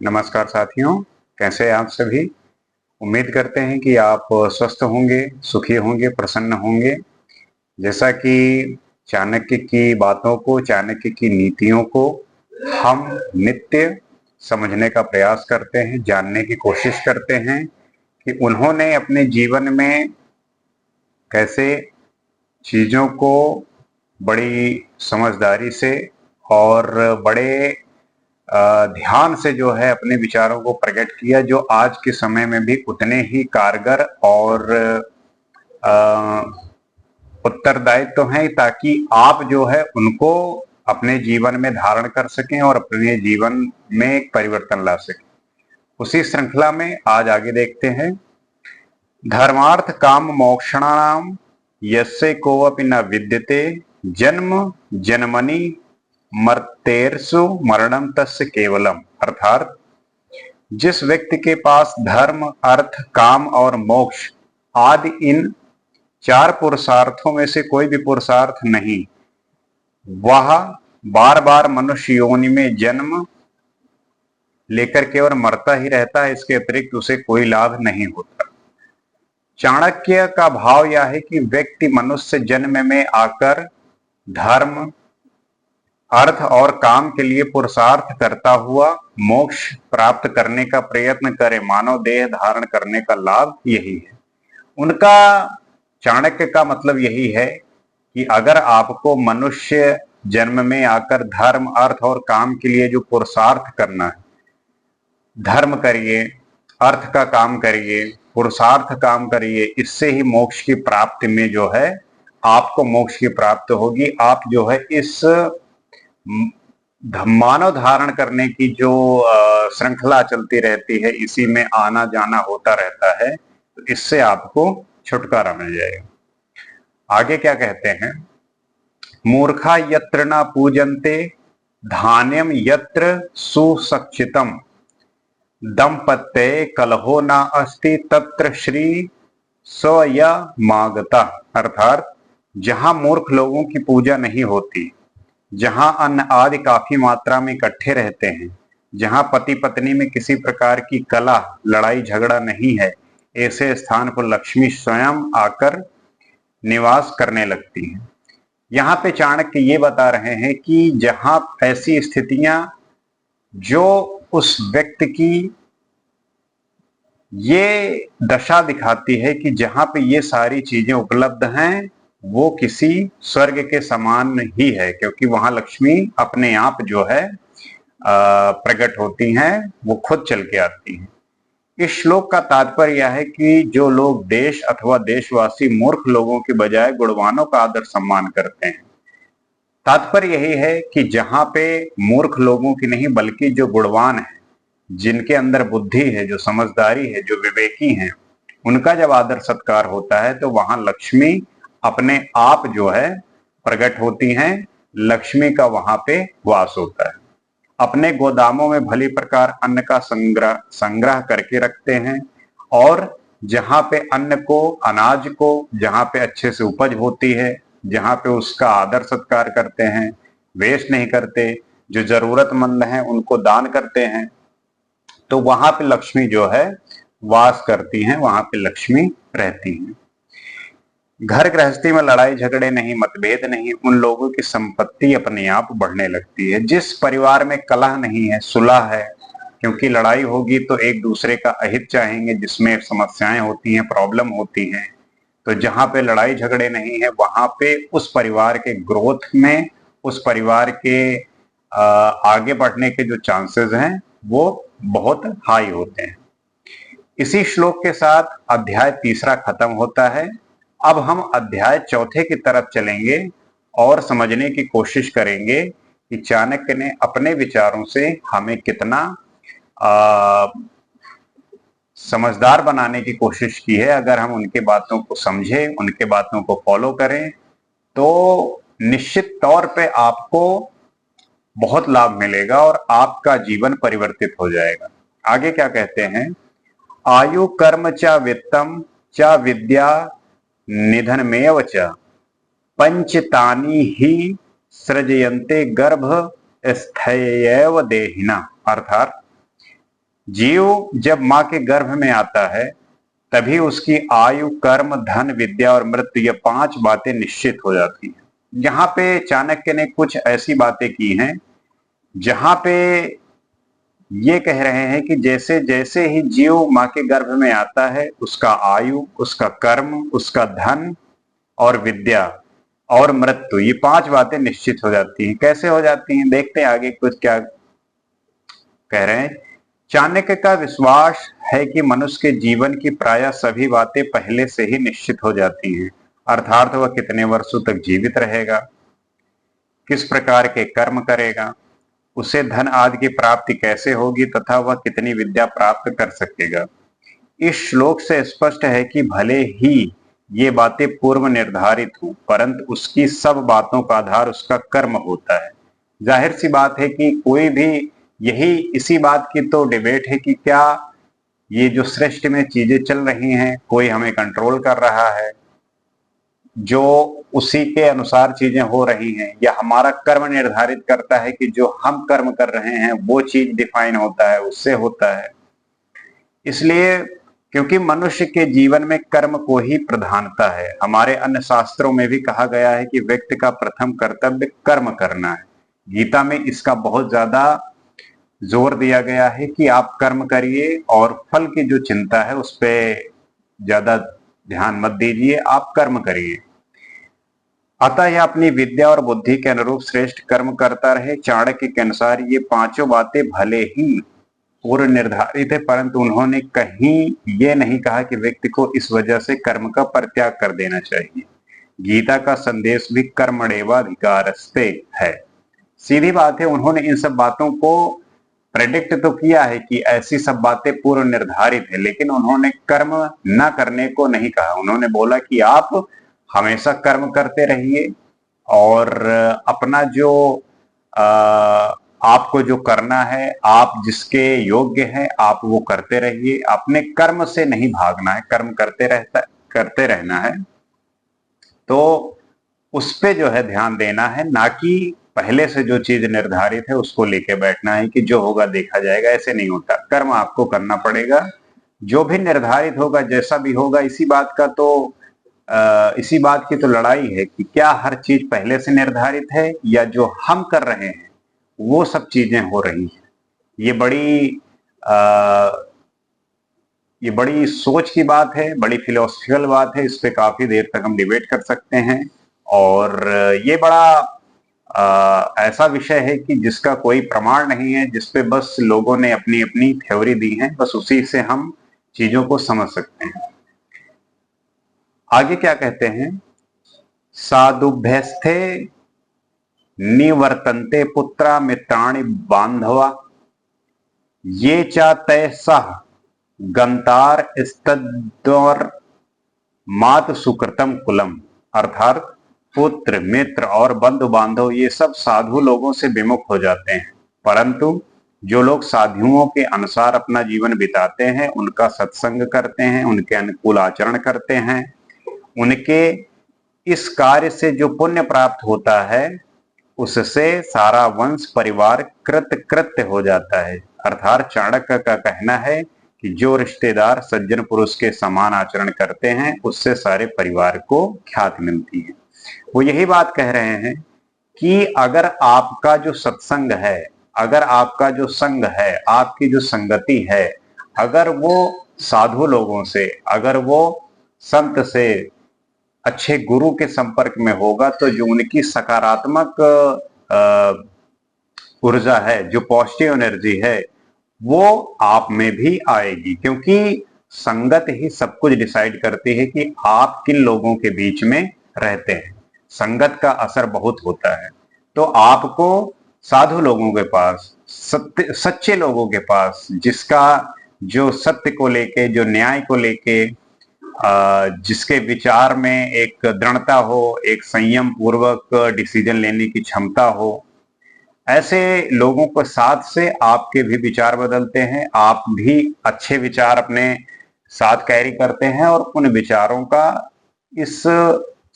नमस्कार साथियों, कैसे हैं आप सभी। उम्मीद करते हैं कि आप स्वस्थ होंगे, सुखी होंगे, प्रसन्न होंगे। जैसा कि चाणक्य की बातों को, चाणक्य की नीतियों को हम नित्य समझने का प्रयास करते हैं, जानने की कोशिश करते हैं कि उन्होंने अपने जीवन में कैसे चीज़ों को बड़ी समझदारी से और बड़े ध्यान से जो है अपने विचारों को प्रकट किया, जो आज के समय में भी उतने ही कारगर और उत्तरदायित्व तो हैं, ताकि आप जो है उनको अपने जीवन में धारण कर सकें और अपने जीवन में एक परिवर्तन ला सकें। उसी श्रृंखला में आज आगे देखते हैं। धर्मार्थ काम मोक्षणाम यस्य कोवपि न विद्यते जन्म जन्मनि मर्तेर्सु मरणम तस्य केवलम। अर्थात जिस व्यक्ति के पास धर्म, अर्थ, काम और मोक्ष आदि इन चार पुरुषार्थों में से कोई भी पुरुषार्थ नहीं, वह बार बार मनुष्य योनि में जन्म लेकर के और मरता ही रहता है। इसके अतिरिक्त उसे कोई लाभ नहीं होता। चाणक्य का भाव यह है कि व्यक्ति मनुष्य जन्म में आकर धर्म, अर्थ और काम के लिए पुरुषार्थ करता हुआ मोक्ष प्राप्त करने का प्रयत्न करे, मानव देह धारण करने का लाभ यही है उनका। चाणक्य का मतलब यही है कि अगर आपको मनुष्य जन्म में आकर धर्म, अर्थ और काम के लिए जो पुरुषार्थ करना है, धर्म करिए, अर्थ का काम करिए, पुरुषार्थ काम करिए, इससे ही मोक्ष की प्राप्ति में जो है आपको मोक्ष की प्राप्ति होगी। आप जो है इस मानव धारण करने की जो श्रृंखला चलती रहती है, इसी में आना जाना होता रहता है, तो इससे आपको छुटकारा मिल जाएगा। आगे क्या कहते हैं, मूर्खा यत्र न पूजन्ते धान्यम यत्र सुसक्षितम दंपत्ये कलहो न अस्ति तत्र श्री स्वयमागता। अर्थात जहां मूर्ख लोगों की पूजा नहीं होती, जहां अन्न आदि काफी मात्रा में इकट्ठे रहते हैं, जहां पति पत्नी में किसी प्रकार की कलह, लड़ाई झगड़ा नहीं है, ऐसे स्थान पर लक्ष्मी स्वयं आकर निवास करने लगती हैं। यहाँ पे चाणक्य ये बता रहे हैं कि जहां ऐसी स्थितियां जो उस व्यक्ति की ये दशा दिखाती है कि जहां पे ये सारी चीजें उपलब्ध हैं, वो किसी स्वर्ग के समान ही है, क्योंकि वहां लक्ष्मी अपने आप जो है प्रकट होती हैं, वो खुद चल के आती हैं। इस श्लोक का तात्पर्य यह है कि जो लोग देश अथवा देशवासी मूर्ख लोगों के बजाय गुणवानों का आदर सम्मान करते हैं, तात्पर्य यही है कि जहां पे मूर्ख लोगों की नहीं बल्कि जो गुणवान है, जिनके अंदर बुद्धि है, जो समझदारी है, जो विवेकी हैं, उनका जब आदर सत्कार होता है तो वहां लक्ष्मी अपने आप जो है प्रकट होती हैं। लक्ष्मी का वहां पे वास होता है। अपने गोदामों में भली प्रकार अन्न का संग्रह करके रखते हैं, और जहां पे अन्न को, अनाज को जहां पे अच्छे से उपज होती है, जहां पे उसका आदर सत्कार करते हैं, वेस्ट नहीं करते, जो जरूरतमंद हैं उनको दान करते हैं, तो वहां पे लक्ष्मी जो है वास करती हैं, वहां पे लक्ष्मी रहती हैं। घर गृहस्थी में लड़ाई झगड़े नहीं, मतभेद नहीं, उन लोगों की संपत्ति अपने आप बढ़ने लगती है। जिस परिवार में कलह नहीं है, सुलह है, क्योंकि लड़ाई होगी तो एक दूसरे का अहित चाहेंगे, जिसमें समस्याएं होती हैं, प्रॉब्लम होती हैं, तो जहां पे लड़ाई झगड़े नहीं है, वहां पे उस परिवार के ग्रोथ में, उस परिवार के आगे बढ़ने के जो चांसेस हैं वो बहुत हाई होते हैं। इसी श्लोक के साथ अध्याय तीसरा खत्म होता है। अब हम अध्याय चौथे की तरफ चलेंगे और समझने की कोशिश करेंगे कि चाणक्य ने अपने विचारों से हमें कितना समझदार बनाने की कोशिश की है। अगर हम उनके बातों को समझें, उनके बातों को फॉलो करें, तो निश्चित तौर पे आपको बहुत लाभ मिलेगा और आपका जीवन परिवर्तित हो जाएगा। आगे क्या कहते हैं, आयु कर्म च वित्तम च विद्या निधनमेव च पंचतानि ही सृजयन्ते गर्भ स्थैर्यव देहिना। अर्थात जीव जब माँ के गर्भ में आता है तभी उसकी आयु, कर्म, धन, विद्या और मृत्यु, ये 5 बातें निश्चित हो जाती हैं। यहाँ पे चाणक्य ने कुछ ऐसी बातें की हैं जहां पे ये कह रहे हैं कि जैसे जैसे ही जीव माँ के गर्भ में आता है उसका आयु, उसका कर्म, उसका धन और विद्या और मृत्यु, ये 5 बातें निश्चित हो जाती हैं। कैसे हो जाती हैं, देखते हैं आगे कुछ क्या कह रहे हैं। चाणक्य का विश्वास है कि मनुष्य के जीवन की प्रायः सभी बातें पहले से ही निश्चित हो जाती हैं, अर्थात वह कितने वर्षों तक जीवित रहेगा, किस प्रकार के कर्म करेगा, उसे धन आदि की प्राप्ति कैसे होगी तथा वह कितनी विद्या प्राप्त कर सकेगा। इस श्लोक से स्पष्ट है कि भले ही ये बातें पूर्व निर्धारित हों, परंतु उसकी सब बातों का आधार उसका कर्म होता है। जाहिर सी बात है कि कोई भी यही इसी बात की तो डिबेट है कि क्या ये जो सृष्टि में चीजें चल रही हैं, कोई हमें कंट्रोल कर रहा है, जो उसी के अनुसार चीजें हो रही हैं, या हमारा कर्म निर्धारित करता है कि जो हम कर्म कर रहे हैं वो चीज डिफाइन होता है, उससे होता है। इसलिए क्योंकि मनुष्य के जीवन में कर्म को ही प्रधानता है, हमारे अन्य शास्त्रों में भी कहा गया है कि व्यक्ति का प्रथम कर्तव्य कर्म करना है। गीता में इसका बहुत ज्यादा जोर दिया गया है कि आप कर्म करिए और फल की जो चिंता है उस पर ज्यादा ध्यान मत दीजिए, आप कर्म करिए। अतः यह अपनी विद्या और बुद्धि के अनुरूप श्रेष्ठ कर्म करता रहे। चाणक्य के अनुसार ये 5 बातें भले ही पूर्व निर्धारित है, परंतु उन्होंने कहीं ये नहीं कहा कि व्यक्ति को इस वजह से कर्म का परित्याग कर देना चाहिए। गीता का संदेश भी कर्मण्येवाधिकारस्ते है। सीधी बात है, उन्होंने इन सब बातों को प्रेडिक्ट तो किया है कि ऐसी सब बातें पूर्व निर्धारित है, लेकिन उन्होंने कर्म न करने को नहीं कहा। उन्होंने बोला कि आप हमेशा कर्म करते रहिए और अपना जो आपको जो करना है, आप जिसके योग्य हैं, आप वो करते रहिए। अपने कर्म से नहीं भागना है, कर्म करते रहना है। तो उस पे जो है ध्यान देना है, ना कि पहले से जो चीज निर्धारित है उसको लेके बैठना है कि जो होगा देखा जाएगा। ऐसे नहीं होता, कर्म आपको करना पड़ेगा। जो भी निर्धारित होगा, जैसा भी होगा, इसी बात की तो लड़ाई है कि क्या हर चीज पहले से निर्धारित है या जो हम कर रहे हैं वो सब चीजें हो रही हैं। आ, ये बड़ी सोच की बात है, बड़ी फिलोसफिकल बात है। इस पे काफी देर तक हम डिबेट कर सकते हैं और ये बड़ा ऐसा विषय है कि जिसका कोई प्रमाण नहीं है, जिसपे बस लोगों ने अपनी अपनी थ्योरी दी है, बस उसी से हम चीजों को समझ सकते हैं। आगे क्या कहते हैं, साधुभ्यस्थे निवर्तन्ते पुत्रा मित्राणि बांधवा ये चा तय सह गंतार स्तद्वर मात सुकृतम कुलम। अर्थात पुत्र, मित्र और बंधु बांधव ये सब साधु लोगों से विमुख हो जाते हैं, परंतु जो लोग साधुओं के अनुसार अपना जीवन बिताते हैं, उनका सत्संग करते हैं, उनके अनुकूल आचरण करते हैं, उनके इस कार्य से जो पुण्य प्राप्त होता है उससे सारा वंश परिवार कृत्य हो जाता है। अर्थात चाणक्य का कहना है कि जो रिश्तेदार सज्जन पुरुष के समान आचरण करते हैं उससे सारे परिवार को ख्याति मिलती है। वो यही बात कह रहे हैं कि अगर आपका जो सत्संग है, अगर आपका जो संग है, आपकी जो संगति है, अगर वो साधु लोगों से, अगर वो संत से, अच्छे गुरु के संपर्क में होगा, तो जो उनकी सकारात्मक ऊर्जा है, जो पॉजिटिव एनर्जी है, वो आप में भी आएगी। क्योंकि संगत ही सब कुछ डिसाइड करती है कि आप किन लोगों के बीच में रहते हैं। संगत का असर बहुत होता है। तो आपको साधु लोगों के पास, सच्चे लोगों के पास, जिसका जो सत्य को लेके, जो न्याय को लेके, जिसके विचार में एक दृढ़ता हो, एक संयम पूर्वक डिसीजन लेने की क्षमता हो, ऐसे लोगों को साथ से आपके भी विचार बदलते हैं, आप भी अच्छे विचार अपने साथ कैरी करते हैं और उन विचारों का इस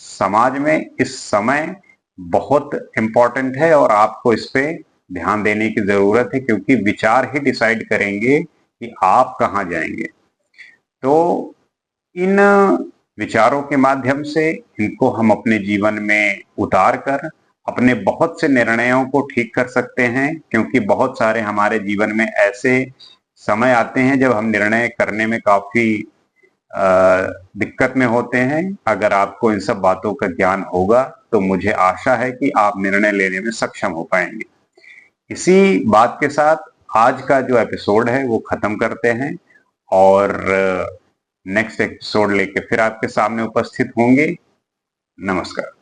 समाज में इस समय बहुत इम्पोर्टेंट है और आपको इस पे ध्यान देने की जरूरत है। क्योंकि विचार ही डिसाइड करेंगे कि आप कहाँ जाएंगे। तो इन विचारों के माध्यम से इनको हम अपने जीवन में उतार कर अपने बहुत से निर्णयों को ठीक कर सकते हैं, क्योंकि बहुत सारे हमारे जीवन में ऐसे समय आते हैं जब हम निर्णय करने में काफी दिक्कत में होते हैं। अगर आपको इन सब बातों का ज्ञान होगा तो मुझे आशा है कि आप निर्णय लेने में सक्षम हो पाएंगे। इसी बात के साथ आज का जो एपिसोड है वो खत्म करते हैं और नेक्स्ट एपिसोड लेके फिर आपके सामने उपस्थित होंगे। नमस्कार।